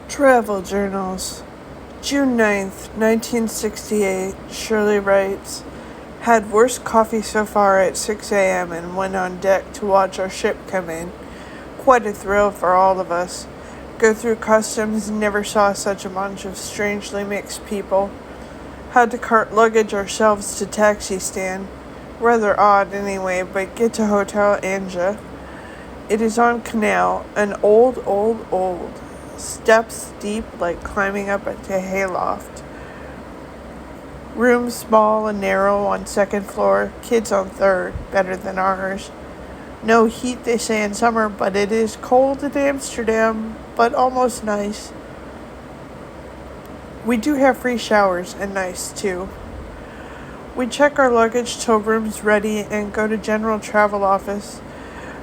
Travel Journals. June 9th, 1968, Shirley writes, had worst coffee so far at 6 a.m. and went on deck to watch our ship come in. Quite a thrill for all of us. Go through customs, never saw such a bunch of strangely mixed people. Had to cart luggage ourselves to taxi stand. Rather odd anyway, but get to Hotel Anja. It is on canal, an old, steps deep like climbing up a hayloft. Rooms small and narrow on second floor, kids on third, better than ours. No heat, they say, in summer, but it is cold in Amsterdam, but almost nice. We do have free showers, and nice too. We check our luggage till room's ready and go to General Travel Office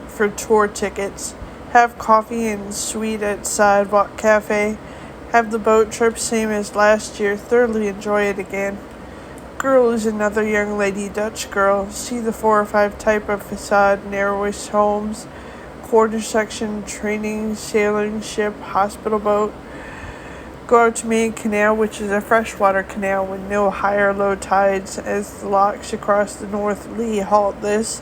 for tour tickets. Have coffee and sweet at Sidewalk Cafe. Have the boat trip same as last year. Thoroughly enjoy it again. Girl is another young lady, Dutch girl. See the 4 or 5 type of facade, narrowest homes, quarter section, training, sailing ship, hospital boat. Go out to main canal, which is a freshwater canal with no high or low tides, as the locks across the North Lee halt this.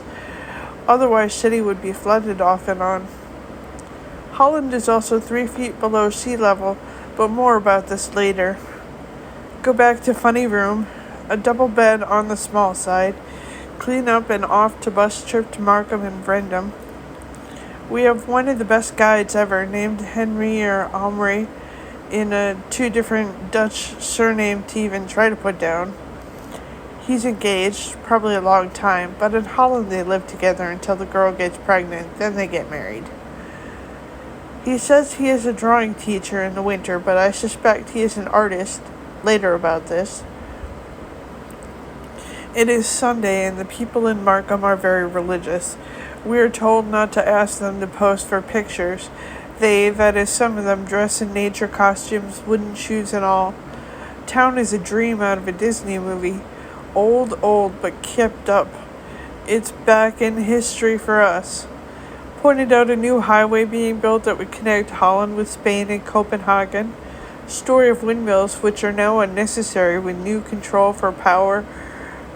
Otherwise, city would be flooded off and on. Holland is also 3 feet below sea level, but more about this later. Go back to funny room, a double bed on the small side, clean up and off to bus trip to Markham and Brendam. We have one of the best guides ever, named Henry or Omri, in 2 different Dutch surnames to even try to put down. He's engaged, probably a long time, but in Holland they live together until the girl gets pregnant, then they get married. He says he is a drawing teacher in the winter, but I suspect he is an artist. Later about this. It is Sunday, and the people in Markham are very religious. We are told not to ask them to pose for pictures. They, that is some of them, dress in nature costumes, wooden shoes and all. Town is a dream out of a Disney movie. Old, but kept up. It's back in history for us. Pointed out a new highway being built that would connect Holland with Spain and Copenhagen. Story of windmills, which are now unnecessary with new control for power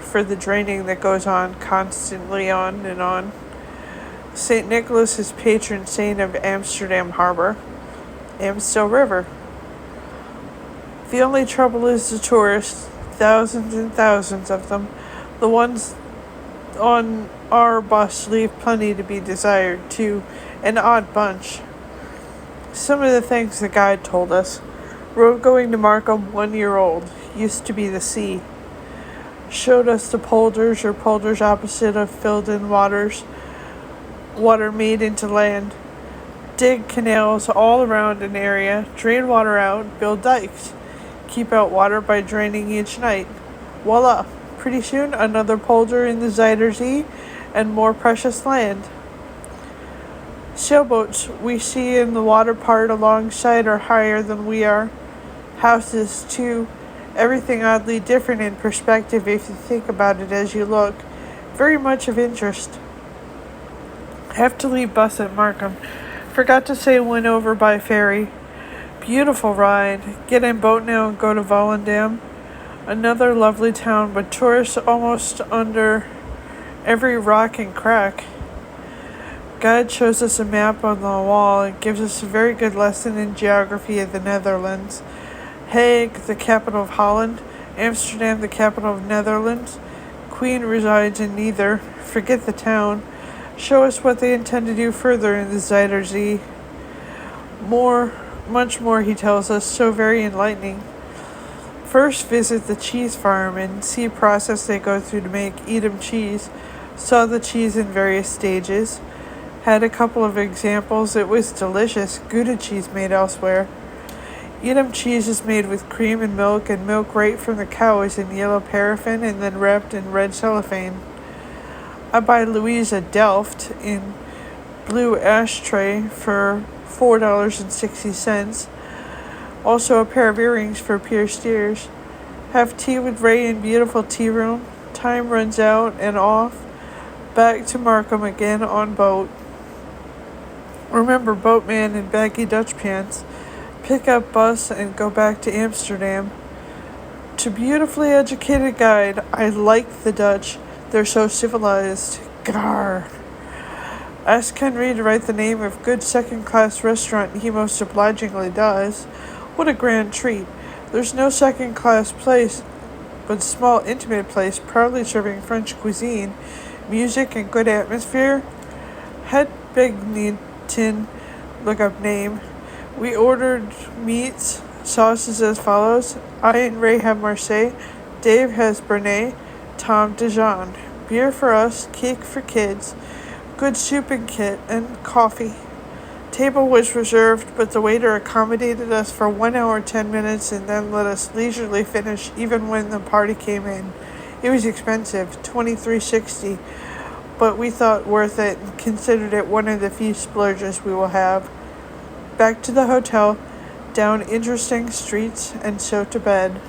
for the draining that goes on constantly on and on. St. Nicholas is patron saint of Amsterdam Harbor. Amstel River. The only trouble is the tourists, thousands and thousands of them. The ones on our bus leave plenty to be desired, too. An odd bunch. Some of the things the guide told us. Road going to Markham, 1 year old. Used to be the sea. Showed us the polders, or polders opposite of filled-in waters. Water made into land. Dig canals all around an area. Drain water out. Build dikes. Keep out water by draining each night. Voila! Pretty soon, another polder in the Zuider Zee and more precious land. Sailboats we see in the water part alongside are higher than we are. Houses, too. Everything oddly different in perspective if you think about it as you look. Very much of interest. Have to leave bus at Markham. Forgot to say went over by ferry. Beautiful ride. Get in boat now and go to Volendam. Another lovely town, but tourists almost under every rock and crack. Guide shows us a map on the wall and gives us a very good lesson in geography of the Netherlands. Hague, the capital of Holland. Amsterdam, the capital of Netherlands. Queen resides in neither. Forget the town. Show us what they intend to do further in the Zuider Zee. Much more, he tells us, so very enlightening. First, visit the cheese farm and see a process they go through to make Edam cheese. Saw the cheese in various stages. Had a couple of examples. It was delicious. Gouda cheese made elsewhere. Edam cheese is made with cream and milk right from the cow is in yellow paraffin and then wrapped in red cellophane. I buy Louise a Delft in blue ashtray for $4.60. Also a pair of earrings for pierced ears. Have tea with Ray in beautiful tea room. Time runs out and off. Back to Markham again on boat. Remember boatman in baggy Dutch pants. pick up bus and go back to Amsterdam. To beautifully educated guide, I like the Dutch. They're so civilized. Gar. Ask Henry to write the name of good second-class restaurant he most obligingly does. What a grand treat. There's no second-class place, but small, intimate place proudly serving French cuisine, music, and good atmosphere. Het Begnitin, look up name. We ordered meats, sauces as follows. I and Ray have Marseille. Dave has Bernet. Tom Dijon. Beer for us, cake for kids, good soup and kit, and coffee. Table was reserved, but the waiter accommodated us for 1 hour 10 minutes and then let us leisurely finish even when the party came in. It was expensive, $23.60, but we thought worth it and considered it one of the few splurges we will have. Back to the hotel, down interesting streets, and so to bed.